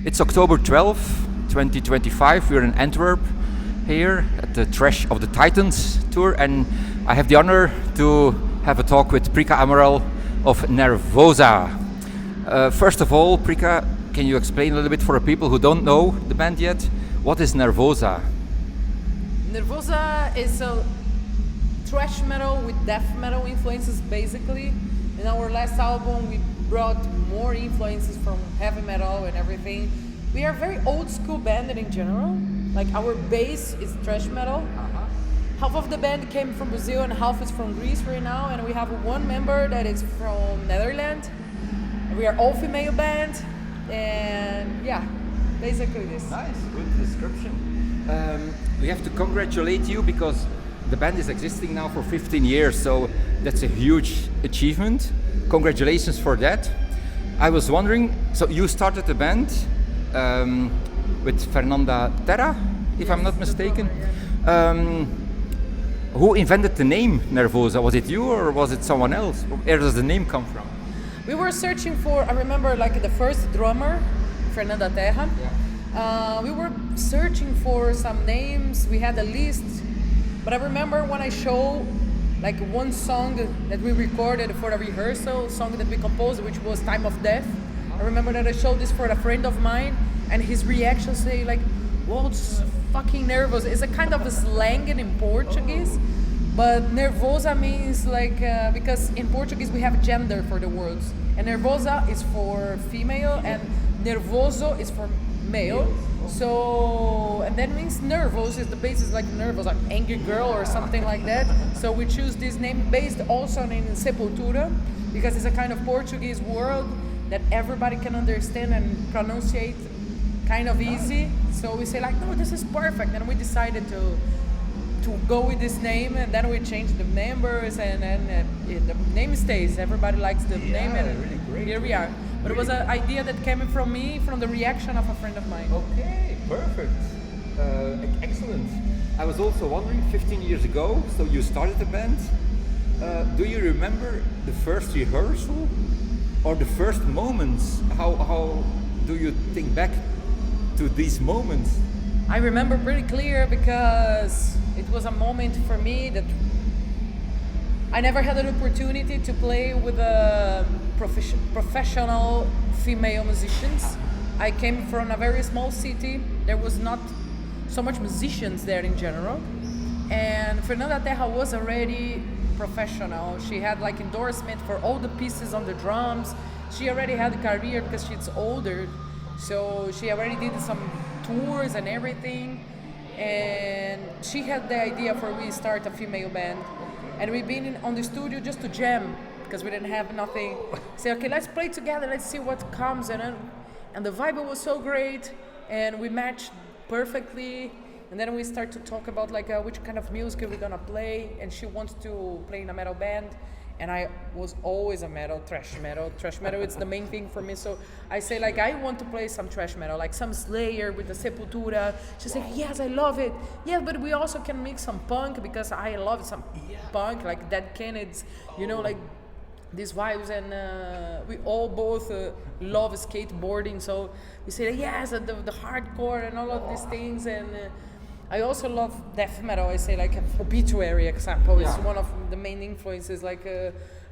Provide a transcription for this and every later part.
It's October 12th, 2025. We're in Antwerp here at the Thrash of the Titans tour, and I have the honor to have a talk with Prika Amaral of NERVOSA. First of all, Prika, can you explain a little bit for the people who don't know the band yet? What is NERVOSA? NERVOSA is a thrash metal with death metal influences, basically. In our last album, we brought more influences from heavy metal and everything. We are a very old school band in general. Like, our bass is thrash metal. Half of the band came from Brazil and half is from Greece right now, and we have one member that is from Netherlands. We are all female band, and yeah, basically this. Nice, good description. We have to congratulate you because the band is existing now for 15 years, so that's a huge achievement. Congratulations for that. I was wondering, so you started the band with Fernanda Terra, if I'm not mistaken. Who invented the name NERVOSA? Was it you or was it someone else? Where does the name come from? We were searching for, I remember like the first drummer, Fernanda Terra. Yeah. We were searching for some names, we had a list, but I remember when I showed like one song that we recorded for a rehearsal, song that we composed, which was Time of Death. I remember that I showed this for a friend of mine, and his reaction say like, "Whoa, it's fucking nervous." It's a kind of a slang in Portuguese, but nervosa means like, because in Portuguese we have gender for the words, and nervosa is for female and nervoso is for male. So, and that means nervous is the basis, like nervous, like angry girl or something like that. So we choose this name based also in sepultura, because it's a kind of Portuguese word that everybody can understand and pronunciate kind of easy. So we say like, no, this is perfect. And we decided to go with this name, and then we changed the members, and the name stays. Everybody likes the name, and really great. Here we are. But it was an idea that came from me, from the reaction of a friend of mine. Okay, perfect. Excellent. I was also wondering, 15 years ago, so you started the band. Do you remember the first rehearsal or the first moments? How do you think back to these moments? I remember pretty clear because it was a moment for me that I never had an opportunity to play with professional female musicians. I came from a very small city. There was not so much musicians there in general. And Fernanda Terra was already professional. She had like endorsement for all the pieces on the drums. She already had a career because she's older. So she already did some tours and everything. And she had the idea for we start a female band. And we've been on the studio just to jam, because we didn't have nothing. Say, okay, let's play together, let's see what comes. And the vibe was so great, and we matched perfectly. And then we start to talk about like which kind of music we're gonna play. And she wants to play in a metal band, and I was always a metal, thrash metal. Thrash metal, it's the main thing for me. So I say like, I want to play some thrash metal, like some Slayer with the Sepultura. She said, yes, I love it. Yeah, but we also can mix some punk, because I love some punk, like Dead Kennedys, you know, like these vibes. And we all both love skateboarding. So we say, yes, the hardcore and all of these things. And I also love death metal. I say like Obituary example is one of the main influences, like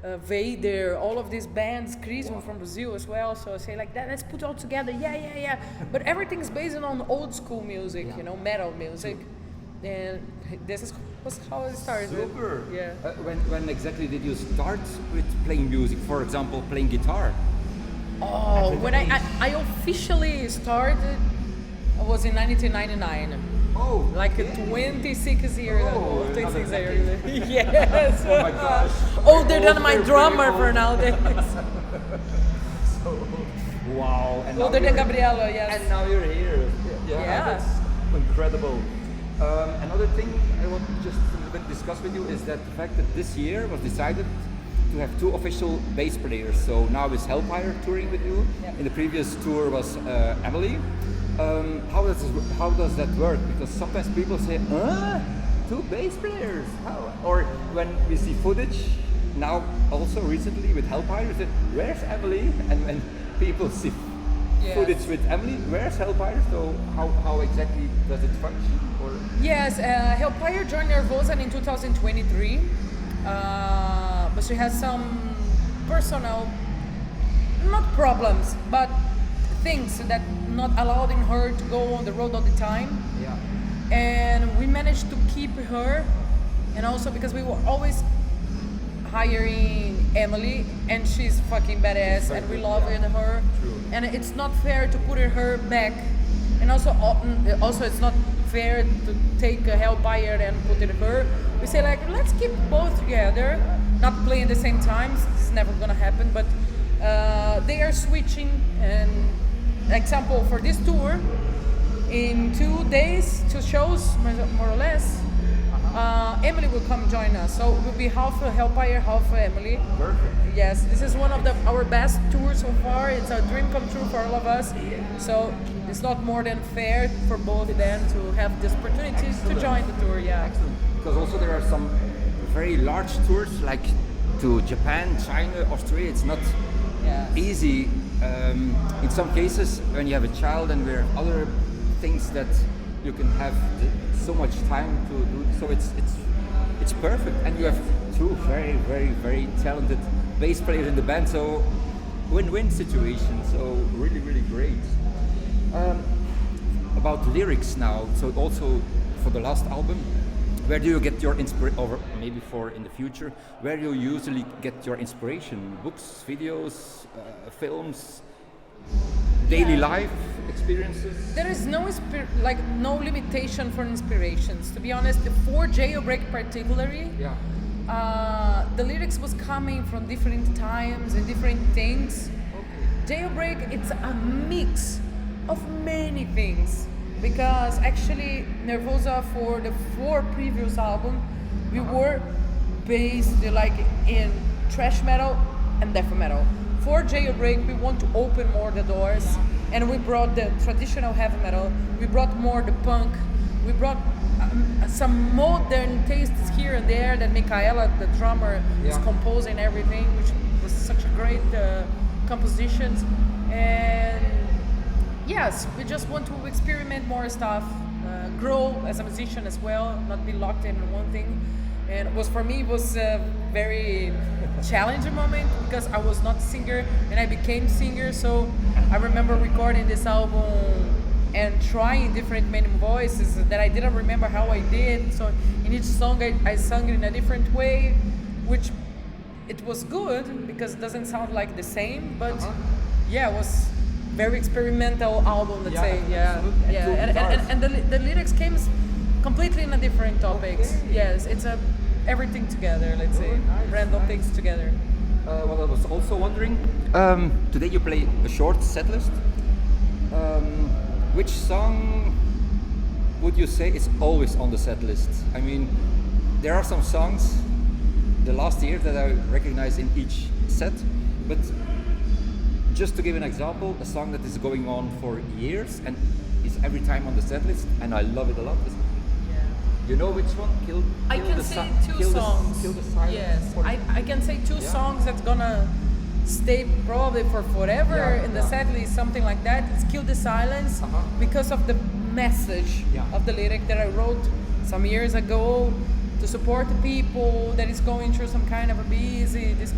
Vader, all of these bands, Crisium from Brazil as well. So I say like that, let's put it all together, yeah. But everything's based on old school music, you know, metal music. And this was how it started. Super. Yeah. When exactly did you start with playing music? For example, playing guitar? Oh, when I officially started, I was in 1999. Oh, like 26 years ago. 26 years. Yes. Oh my gosh. Older than my drummer for nowadays. So, wow. And older than Gabriela, yes. And now you're here. Yeah. That's incredible. Another thing I want to just a little bit discuss with you is that the fact that this year was decided to have two official bass players. So now is Pyre touring with you. Yeah. In the previous tour was Emmelie. How does that work? Because sometimes people say, two bass players? How? Or when we see footage, now also recently with Pyre, where's Emmelie? And when people see Yes. footage with Emmelie. Where's Hellpire? So how exactly does it function? Or Yes, Herwegh joined NERVOSA in 2023, but she has some personal, not problems, but things that not allowing her to go on the road all the time. yeah, And we managed to keep her, and also because we were always hiring Emmelie, and she's fucking badass, and we love her. True. And it's not fair to put her back, and also it's not fair to take a Hellpire and put it her. We say like, let's keep both together, not playing at the same time. It's never gonna happen, but they are switching. And example for this tour, in 2 days, 2 shows, more or less, Emmelie will come join us. So it will be half a Hellpire, half a Emmelie. perfect. Yes, this is one of our best tours so far. It's a dream come true for all of us. So it's not more than fair for both of them to have this opportunity to join the tour. Yeah. Excellent. Because also there are some very large tours like to Japan, China, Australia. It's not Yes. easy. In some cases, when you have a child and there are other things that you can have so much time to do. So it's perfect, and you have two very, very, very talented bass players in the band. So win-win situation. So really, really great. About lyrics now. So also for the last album, where do you get your inspiration, or maybe for in the future, where do you usually get your inspiration? Books, videos, films, daily life experiences? There is no limitation for inspirations. To be honest, for Jailbreak particularly, Yeah. the lyrics was coming from different times and different things. Okay. Jailbreak, it's a mix of many things, because actually NERVOSA for the 4 previous albums, we were based like in thrash metal and death metal. For Jailbreak, we want to open more the doors, and we brought the traditional heavy metal, we brought more the punk, we brought some modern tastes here and there that Michaela, the drummer, is Yeah. composing everything, which was such a great compositions. And yes, we just want to experiment more stuff, grow as a musician as well, not be locked in one thing. And it was, for me, it was a very challenging moment, because I was not a singer and I became singer. So I remember recording this album and trying different many voices that I didn't remember how I did. So in each song I sung it in a different way, which it was good because it doesn't sound like the same, but yeah, it was very experimental album, let's say. Yeah, absolutely. yeah, and the lyrics came completely in a different topics. Okay. Yes, it's everything together, let's say, nice, random nice. things together. What I was also wondering, today you play a short set list. Which song would you say is always on the set list? I mean, there are some songs the last year that I recognize in each set, but just to give an example, a song that is going on for years and is every time on the set list, and I love it a lot. You know which one? I can say 2 songs. Kill the Silence. Yes, Or- I can say 2 Yeah. songs that's gonna stay probably for forever Yeah, in the yeah. set list, something like that. It's Kill the Silence, because of the message Yeah. of the lyric that I wrote some years ago to support the people that is going through some kind of a busy, this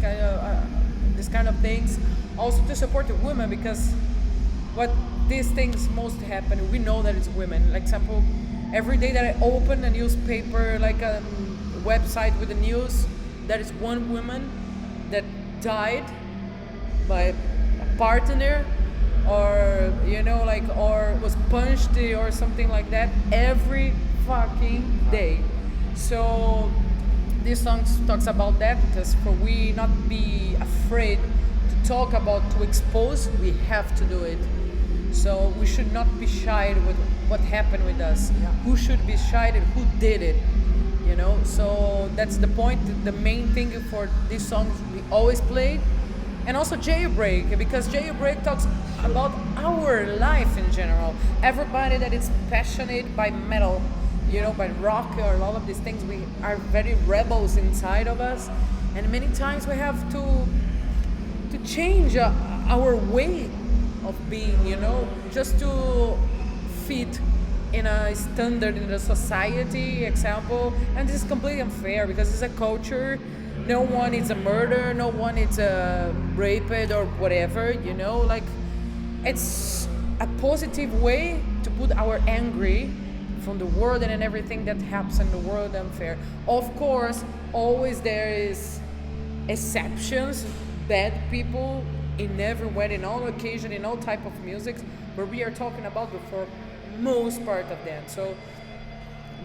kind of things. Also to support the women, because what these things most happen, we know that it's women. Like example, every day that I open a newspaper, like a website with the news, there is one woman that died by a partner, or or was punched or something like that every fucking day. So this song talks about that, because for we not be afraid to talk about, to expose, we have to do it. So we should not be shy with what happened with us. Who should be shy and who did it? So that's the point. The main thing for these songs we always played. And also Jailbreak, because Jailbreak talks about our life in general. Everybody that is passionate by metal, by rock or all of these things, we are very rebels inside of us. And many times we have to change our way of being, you know, just to fit in a standard in the society example. And this is completely unfair because it's a culture. No one is a murderer, no one is a raped or whatever, you know, like it's a positive way to put our angry from the world and everything that happens in the world unfair. Of course, always there is exceptions, bad people in everywhere, in all occasion, in all type of music, but we are talking about before most part of them. So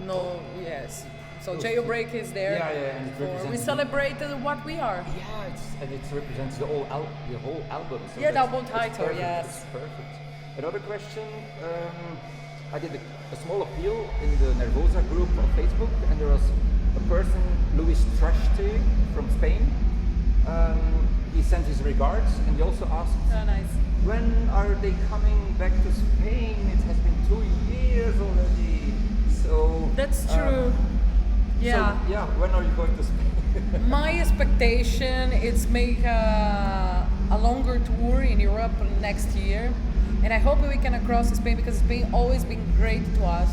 no, yes. So Jailbreak is there. And it represents we celebrated what we are. And it represents the whole album. So the album it's title. Perfect. Yes. It's perfect. Another question. I did a small appeal in the Nervosa group on Facebook, and there was a person, Luis Thrash from Spain. He sent his regards, and he also asked, Oh, nice. when are they coming back to Spain? It has been 2 years already. So That's true. Yeah. So, when are you going to Spain? My expectation is make a longer tour in Europe next year, and I hope we can cross Spain because Spain always been great to us.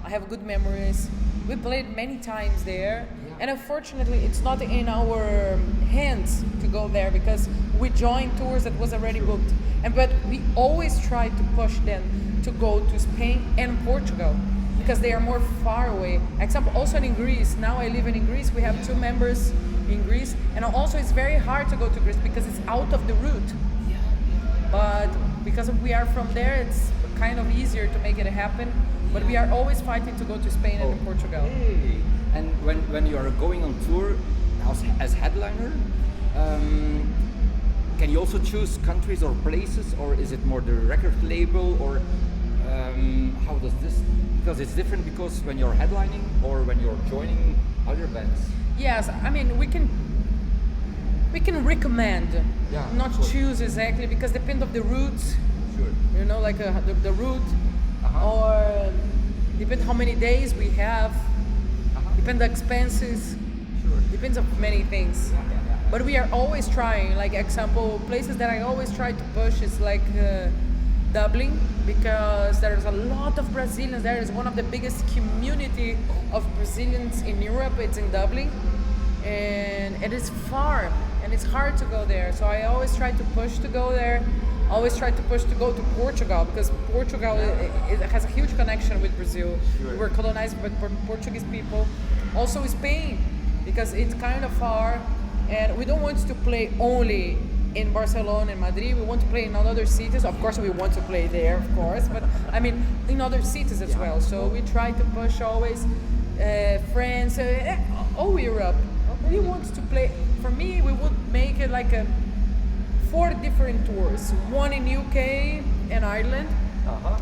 I have good memories. We played many times there, and unfortunately, it's not in our hands to go there because we joined tours that was already booked. But we always try to push them to go to Spain and Portugal, because they are more far away. Example, also in Greece. Now I live in Greece. We have 2 members in Greece, and also it's very hard to go to Greece because it's out of the route. But because we are from there, it's kind of easier to make it happen. But we are always fighting to go to Spain and Portugal. Hey. And when you are going on tour as headliner, can you also choose countries or places, or is it more the record label, or how does this? Because it's different because when you're headlining or when you're joining other bands. Yes, I mean we can recommend, not choose exactly because depend of the routes. Sure. You know, like the route, or depend how many days we have. Depend the expenses. Sure. Depends on many things. But we are always trying. Like example, places that I always try to push is like Dublin, because there's a lot of Brazilians. There is one of the biggest community of Brazilians in Europe. It's in Dublin, and it is far and it's hard to go there. So I always try to push to go there. Always try to push to go to Portugal, because Portugal it has a huge connection with Brazil. Sure. We were colonized by Portuguese people. Also Spain, because it's kind of far, and we don't want to play only in Barcelona and Madrid. We want to play in other cities. Of course, we want to play there, of course, but I mean in other cities as well. So we try to push always France, all Europe. We want to play. For me, we would make it like 4 different tours. One in UK and Ireland,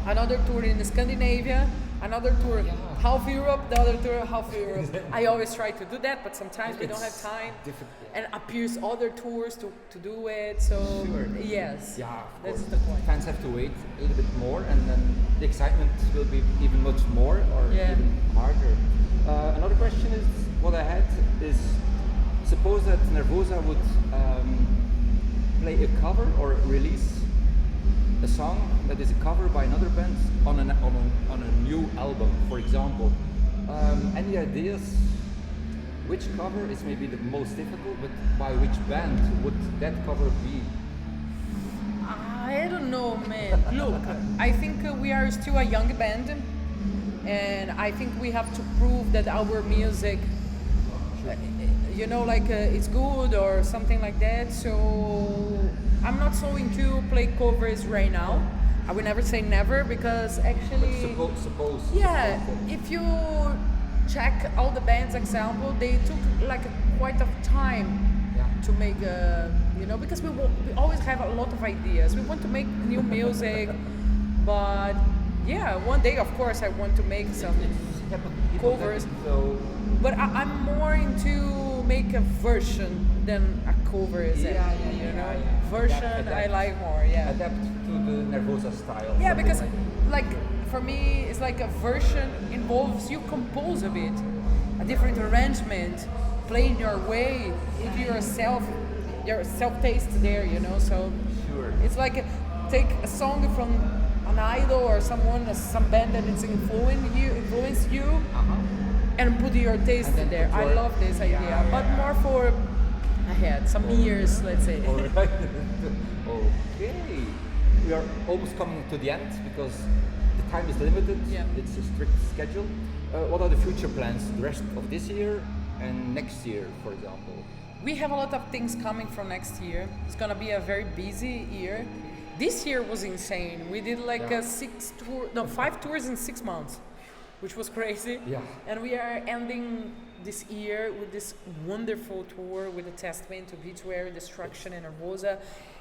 another tour in Scandinavia, another tour half Europe, the other tour half Europe. I always try to do that, but sometimes we don't have time. And appears other tours to do it. So yes, that's the point. Fans have to wait a little bit more, and then the excitement will be even much more, or even harder. Another question is what I had is, suppose that Nervosa would play a cover or release a song that is a cover by another band on a new album, for example. Any ideas which cover is maybe the most difficult, but by which band would that cover be? I don't know, man. Look, I think we are still a young band, and I think we have to prove that our music, you know, like it's good or something like that. So I'm not so into play covers right now. I would never say never, because actually, suppose. Yeah, if you check all the bands example, they took like quite a time to make you know, because we always have a lot of ideas. We want to make new music, but one day of course I want to make some covers. But I'm more into make a version than a cover, version I like more. Adapt to the Nervosa style. Yeah, because like for me, it's like a version involves you compose a bit, a different arrangement, playing your way, into your self taste there, you know. So it's like take a song from an idol or someone, some band that it's influenced you, and put your taste then there. put I your- love this idea, but more for ahead, some years, let's say. All right. Okay. We are almost coming to the end because the time is limited. Yeah. It's a strict schedule. What are the future plans? The rest of this year and next year, for example. We have a lot of things coming from next year. It's gonna be a very busy year. This year was insane. We did like Yeah. 5 tours in 6 months, which was crazy. Yeah. And we are ending this year with this wonderful tour with the Testament to Beachwear, Destruction, and Nervosa,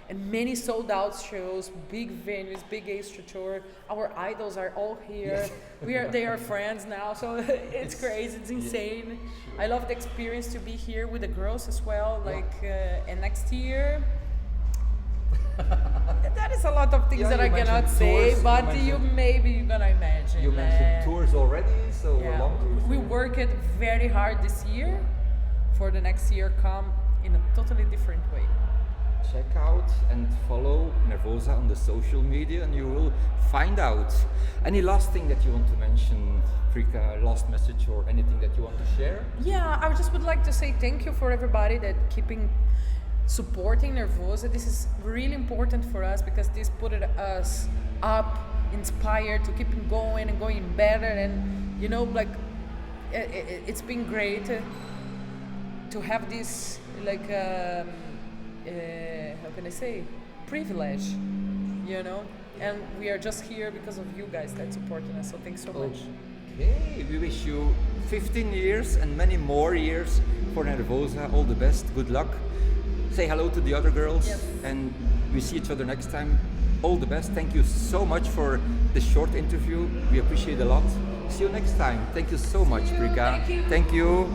and many sold out shows, big venues, big Ace tour. Our idols are all here. They are friends now, so it's crazy, it's insane. I love the experience to be here with the girls as well. And next year, that is a lot of things Yeah, that you I cannot mentioned say, tours, but you mentioned- maybe you're gonna imagine. You mentioned tours already, so Yeah, long tours. we worked very hard this year for the next year come in a totally different way. Check out and follow Nervosa on the social media and you will find out. Any last thing that you want to mention, Prika, last message or anything that you want to share? Yeah, I just would like to say thank you for everybody that keeping supporting Nervosa. This is really important for us because this put us up, inspired to keep going and going better. And it's been great to have this how can I say, privilege, and we are just here because of you guys that supporting us. So thanks so much. Okay, we wish you 15 years and many more years for Nervosa. All the best, good luck. Say hello to the other girls. Yes. And we see each other next time. All the best. Thank you so much for the short interview. We appreciate it a lot. See you next time. Thank you so much, Prika. Thank you. Thank you.